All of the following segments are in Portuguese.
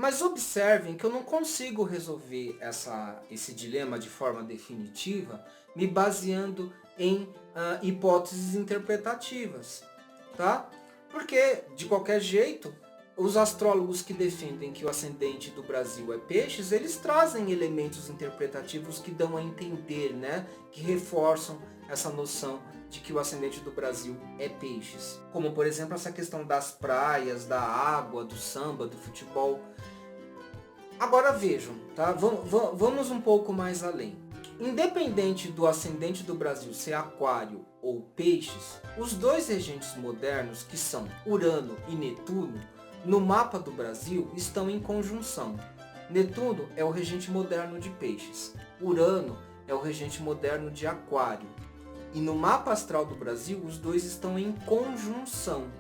Mas observem que eu não consigo resolver esse dilema de forma definitiva me baseando em hipóteses interpretativas, tá? Porque, de qualquer jeito, os astrólogos que defendem que o ascendente do Brasil é peixes, eles trazem elementos interpretativos que dão a entender, né? Que reforçam essa noção de que o ascendente do Brasil é peixes. Como, por exemplo, essa questão das praias, da água, do samba, do futebol. Agora vejam, tá? Vamos um pouco mais além. Independente do ascendente do Brasil ser aquário ou peixes, os dois regentes modernos, que são Urano e Netuno, no mapa do Brasil estão em conjunção. Netuno é o regente moderno de peixes, Urano é o regente moderno de aquário. E no mapa astral do Brasil, os dois estão em conjunção.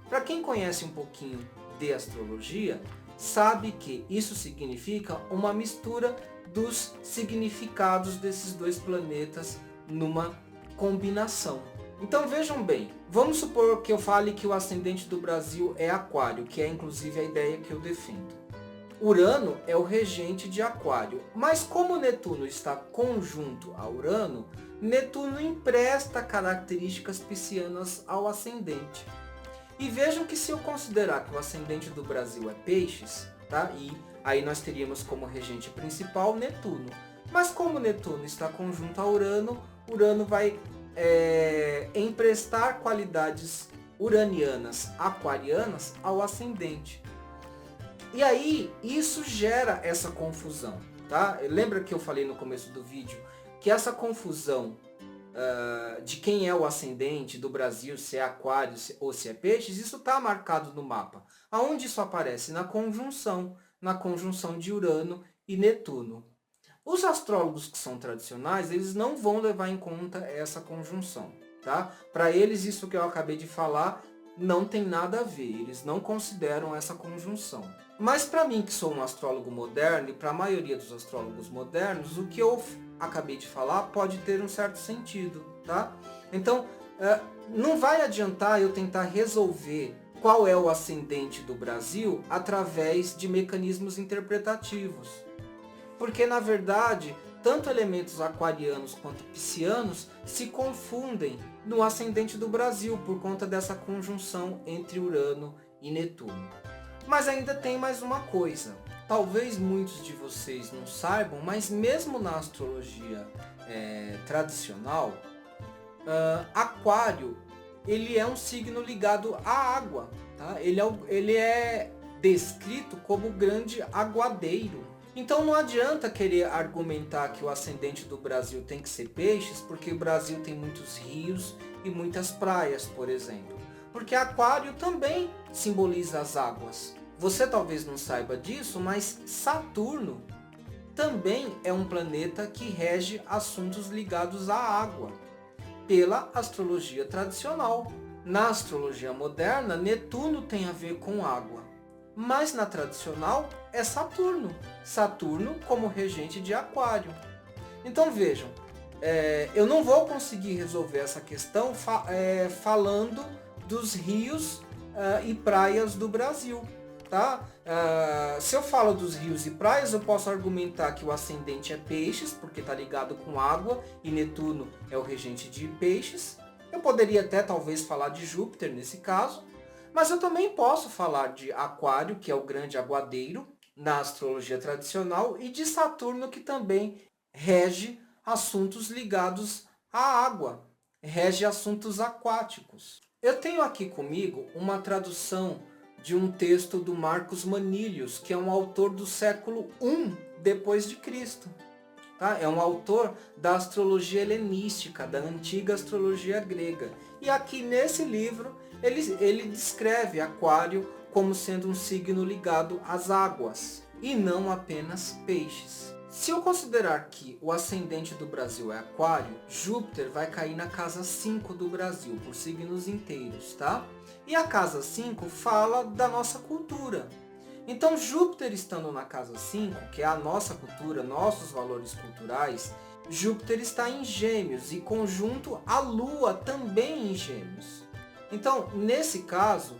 Para quem conhece um pouquinho de astrologia, sabe que isso significa uma mistura dos significados desses dois planetas numa combinação. Então vejam bem, vamos supor que eu fale que o ascendente do Brasil é aquário, que é inclusive a ideia que eu defendo. Urano é o regente de aquário, mas como Netuno está conjunto a Urano, Netuno empresta características piscianas ao ascendente. E vejam que se eu considerar que o ascendente do Brasil é peixes, tá? E aí nós teríamos como regente principal Netuno. Mas como Netuno está conjunto a Urano, Urano vai emprestar qualidades uranianas, aquarianas ao ascendente. E aí isso gera essa confusão, tá? Lembra que eu falei no começo do vídeo que essa confusão de quem é o ascendente do Brasil, se é aquário ou se é peixes, isso está marcado no mapa. Aonde isso aparece? Na conjunção de Urano e Netuno. Os astrólogos que são tradicionais, eles não vão levar em conta essa conjunção, tá? Para eles, isso que eu acabei de falar não tem nada a ver, eles não consideram essa conjunção. Mas para mim, que sou um astrólogo moderno, e para a maioria dos astrólogos modernos, o que eu acabei de falar pode ter um certo sentido, tá? Então, não vai adiantar eu tentar resolver qual é o ascendente do Brasil através de mecanismos interpretativos. Porque, na verdade, tanto elementos aquarianos quanto piscianos se confundem no ascendente do Brasil por conta dessa conjunção entre Urano e Netuno. Mas ainda tem mais uma coisa. Talvez muitos de vocês não saibam, mas mesmo na astrologia tradicional, Aquário ele é um signo ligado à água. Tá? Ele é descrito como o grande aguadeiro. Então não adianta querer argumentar que o ascendente do Brasil tem que ser peixes, porque o Brasil tem muitos rios e muitas praias, por exemplo. Porque Aquário também simboliza as águas. Você talvez não saiba disso, mas Saturno também é um planeta que rege assuntos ligados à água, pela astrologia tradicional. Na astrologia moderna, Netuno tem a ver com água. Mas na tradicional é Saturno. Saturno como regente de Aquário. Então vejam, eu não vou conseguir resolver essa questão falando dos rios e praias do Brasil. Tá? Se eu falo dos rios e praias, eu posso argumentar que o ascendente é peixes, porque está ligado com água, e Netuno é o regente de peixes. Eu poderia até talvez falar de Júpiter nesse caso. Mas eu também posso falar de Aquário, que é o grande aguadeiro na astrologia tradicional, e de Saturno, que também rege assuntos ligados à água, rege assuntos aquáticos. Eu tenho aqui comigo uma tradução de um texto do Marcos Manilius, que é um autor do século I depois de Cristo. Tá? É um autor da astrologia helenística, da antiga astrologia grega. E aqui nesse livro ele descreve Aquário como sendo um signo ligado às águas e não apenas peixes. Se eu considerar que o ascendente do Brasil é Aquário, Júpiter vai cair na casa 5 do Brasil, por signos inteiros, tá? E a casa 5 fala da nossa cultura. Então Júpiter estando na casa 5, que é a nossa cultura, nossos valores culturais, Júpiter está em Gêmeos e conjunto a Lua também em Gêmeos. Então, nesse caso,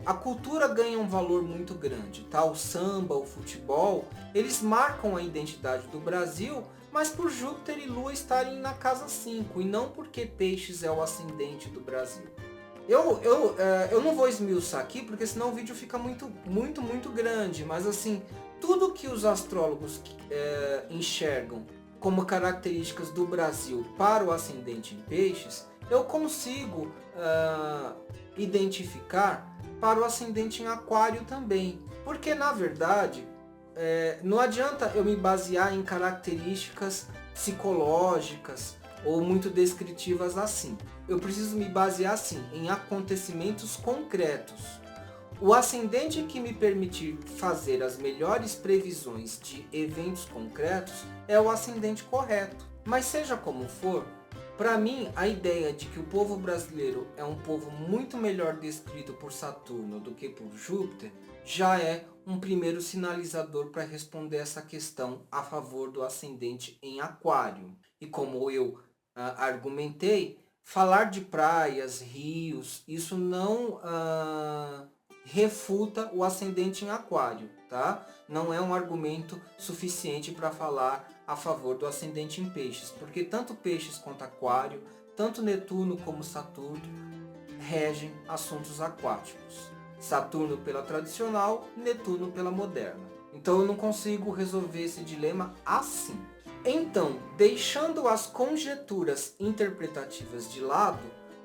a cultura ganha um valor muito grande, tá? O samba, o futebol, eles marcam a identidade do Brasil, mas por Júpiter e Lua estarem na casa 5 e não porque Peixes é o ascendente do Brasil. Eu não vou esmiuçar aqui, porque senão o vídeo fica muito grande, mas assim, tudo que os astrólogos enxergam como características do Brasil para o ascendente em Peixes, eu consigo identificar para o ascendente em Aquário também. Porque na verdade, não adianta eu me basear em características psicológicas ou muito descritivas assim. Eu preciso me basear sim em acontecimentos concretos. O ascendente que me permitir fazer as melhores previsões de eventos concretos é o ascendente correto. Mas seja como for, para mim a ideia de que o povo brasileiro é um povo muito melhor descrito por Saturno do que por Júpiter já é um primeiro sinalizador para responder essa questão a favor do ascendente em Aquário. E como eu argumentei, falar de praias, rios, isso não refuta o ascendente em Aquário, tá? Não é um argumento suficiente para falar a favor do ascendente em Peixes, porque tanto Peixes quanto Aquário, tanto Netuno como Saturno regem assuntos aquáticos. Saturno pela tradicional, Netuno pela moderna. Então eu não consigo resolver esse dilema assim. Então, deixando as conjecturas interpretativas de lado,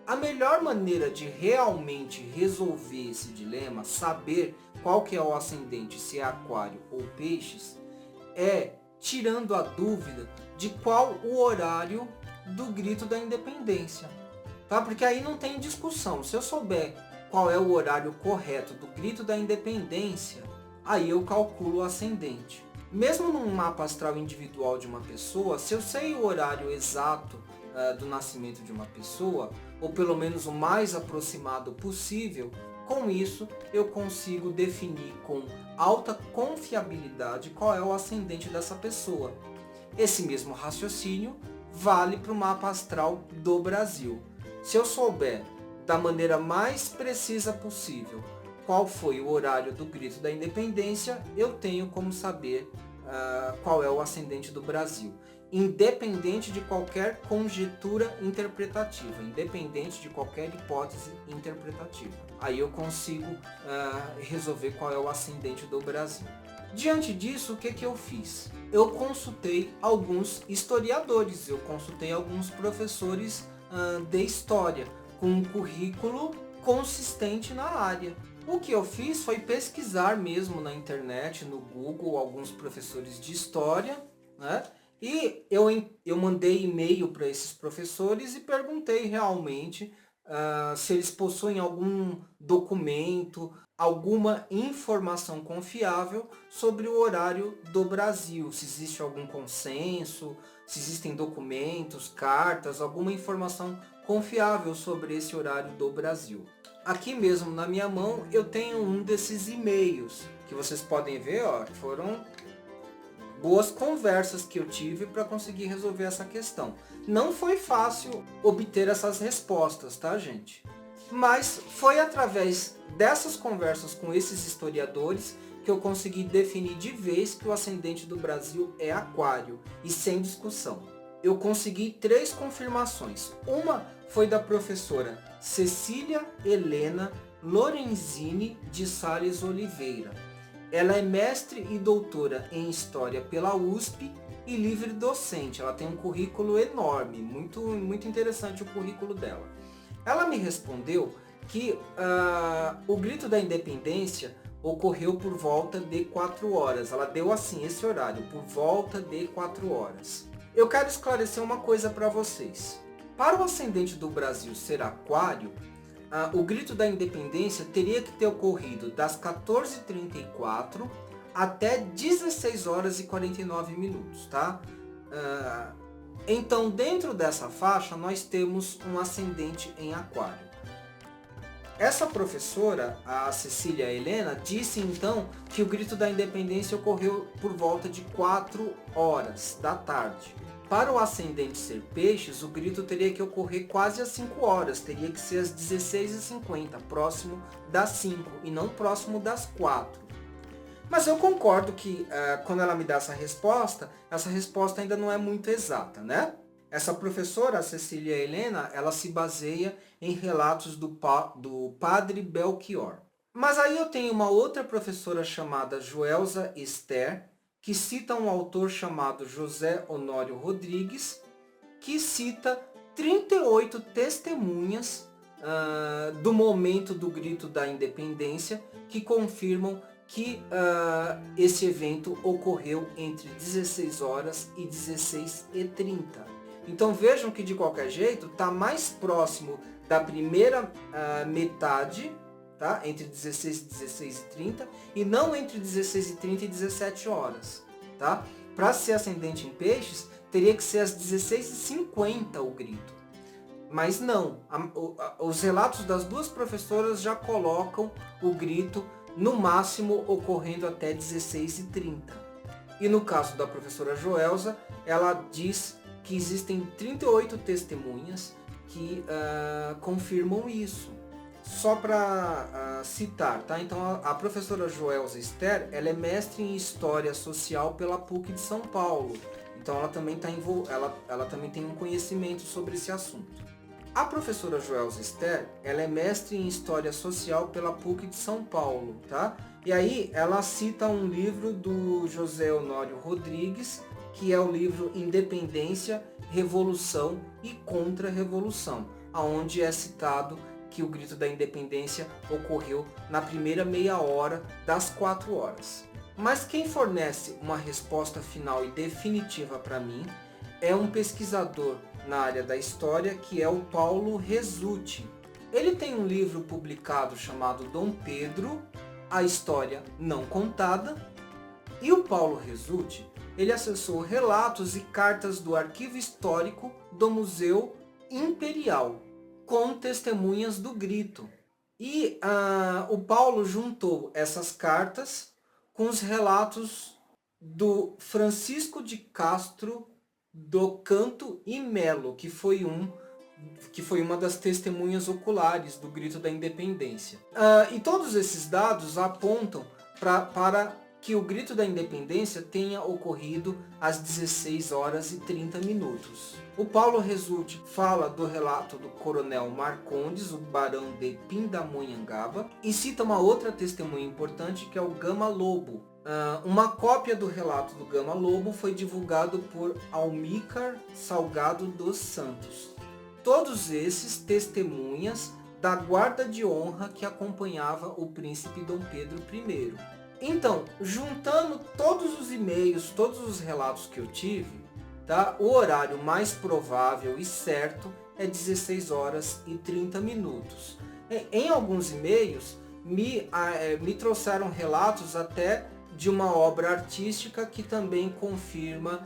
a melhor maneira de realmente resolver esse dilema, saber qual que é o ascendente, se é Aquário ou Peixes, é tirando a dúvida de qual o horário do grito da independência. Tá? Porque aí não tem discussão. Se eu souber qual é o horário correto do grito da independência, aí eu calculo o ascendente. Mesmo num mapa astral individual de uma pessoa, se eu sei o horário exato do nascimento de uma pessoa, ou pelo menos o mais aproximado possível, com isso eu consigo definir com alta confiabilidade qual é o ascendente dessa pessoa. Esse mesmo raciocínio vale para o mapa astral do Brasil. Se eu souber da maneira mais precisa possível qual foi o horário do grito da independência, eu tenho como saber qual é o ascendente do Brasil. Independente de qualquer conjectura interpretativa, independente de qualquer hipótese interpretativa. Aí eu consigo resolver qual é o ascendente do Brasil. Diante disso, o que eu fiz? Eu consultei alguns historiadores, eu consultei alguns professores de história, com um currículo consistente na área. O que eu fiz foi pesquisar mesmo na internet, no Google, alguns professores de história, né? E eu mandei e-mail para esses professores e perguntei realmente se eles possuem algum documento, alguma informação confiável sobre o horário do Brasil, se existe algum consenso, se existem documentos, cartas, alguma informação confiável sobre esse horário do Brasil. Aqui mesmo na minha mão eu tenho um desses e-mails, que vocês podem ver, ó, foram boas conversas que eu tive para conseguir resolver essa questão. Não foi fácil obter essas respostas, tá, gente? Mas foi através dessas conversas com esses historiadores que eu consegui definir de vez que o ascendente do Brasil é Aquário, e sem discussão. Eu consegui 3 confirmações. Uma foi da professora Cecília Helena Lorenzini de Sales Oliveira. Ela é mestre e doutora em História pela USP e livre docente. Ela tem um currículo enorme, muito interessante o currículo dela. Ela me respondeu que o grito da independência ocorreu por volta de 4 horas. Ela deu assim esse horário, por volta de 4 horas. Eu quero esclarecer uma coisa para vocês. Para o ascendente do Brasil ser Aquário, o grito da independência teria que ter ocorrido das 14h34 até 16 horas e 49 minutos, tá? Então, dentro dessa faixa, nós temos um ascendente em Aquário. Essa professora, a Cecília Helena, disse então que o grito da independência ocorreu por volta de 4 horas da tarde. Para o ascendente ser peixes, o grito teria que ocorrer quase às 5 horas, teria que ser às 16h50, próximo das 5 e não próximo das 4. Mas eu concordo que quando ela me dá essa resposta ainda não é muito exata, né? Essa professora, a Cecília Helena, ela se baseia em relatos do padre Belchior. Mas aí eu tenho uma outra professora chamada Joelza Esther, que cita um autor chamado José Honório Rodrigues, que cita 38 testemunhas do momento do grito da independência, que confirmam que esse evento ocorreu entre 16 horas e 16h30. Então vejam que de qualquer jeito está mais próximo da primeira metade, tá? Entre 16 e 16h30, e não entre 16h30 e 17 horas. Tá? Para ser ascendente em peixes, teria que ser às 16h50 o grito. Mas não, os relatos das duas professoras já colocam o grito no máximo ocorrendo até 16h30. E no caso da professora Joelza, ela diz que existem 38 testemunhas que confirmam isso. Só para citar, tá? Então a professora Joelza Esther, ela é mestre em História Social pela PUC de São Paulo. Então ela também, ela também tem um conhecimento sobre esse assunto. A professora Joelza Esther, ela é mestre em História Social pela PUC de São Paulo, tá? E aí ela cita um livro do José Honório Rodrigues, que é o livro Independência, Revolução e Contra-Revolução, onde é citado que o grito da independência ocorreu na primeira meia hora das 4 horas. Mas quem fornece uma resposta final e definitiva para mim é um pesquisador na área da história, que é o Paulo Resutti. Ele tem um livro publicado chamado Dom Pedro, a História Não Contada, e o Paulo Resutti, ele acessou relatos e cartas do Arquivo Histórico do Museu Imperial, com testemunhas do grito. E o Paulo juntou essas cartas com os relatos do Francisco de Castro do Canto e Melo, que foi uma das testemunhas oculares do grito da independência. E todos esses dados apontam para que o grito da independência tenha ocorrido às 16 horas e 30 minutos. O Paulo Resutti fala do relato do coronel Marcondes, o barão de Pindamonhangaba, e cita uma outra testemunha importante, que é o Gama Lobo. Uma cópia do relato do Gama Lobo foi divulgado por Almícar Salgado dos Santos. Todos esses testemunhas da guarda de honra que acompanhava o príncipe Dom Pedro I. Então, juntando todos os e-mails, todos os relatos que eu tive, tá? O horário mais provável e certo é 16 horas e 30 minutos. Em alguns e-mails me trouxeram relatos até de uma obra artística que também confirma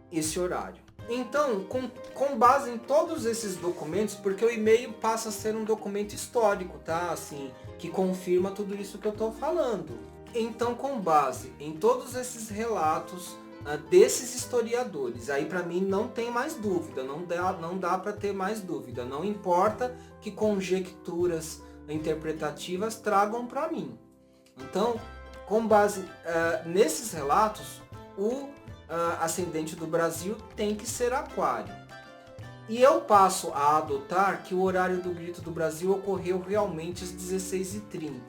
esse horário. Então, com base em todos esses documentos, porque o e-mail passa a ser um documento histórico, tá? Assim, que confirma tudo isso que eu estou falando. Então, com base em todos esses relatos desses historiadores, aí para mim não tem mais dúvida, não dá para ter mais dúvida. Não importa que conjecturas interpretativas tragam para mim. Então, com base nesses relatos, o ascendente do Brasil tem que ser Aquário. E eu passo a adotar que o horário do grito do Brasil ocorreu realmente às 16h30.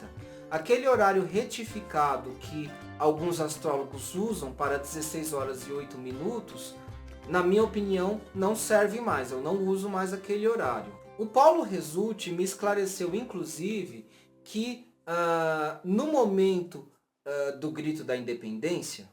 Aquele horário retificado que alguns astrólogos usam para 16 horas e 8 minutos, na minha opinião, não serve mais. Eu não uso mais aquele horário. O Paulo Resutti me esclareceu, inclusive, que no momento do grito da independência,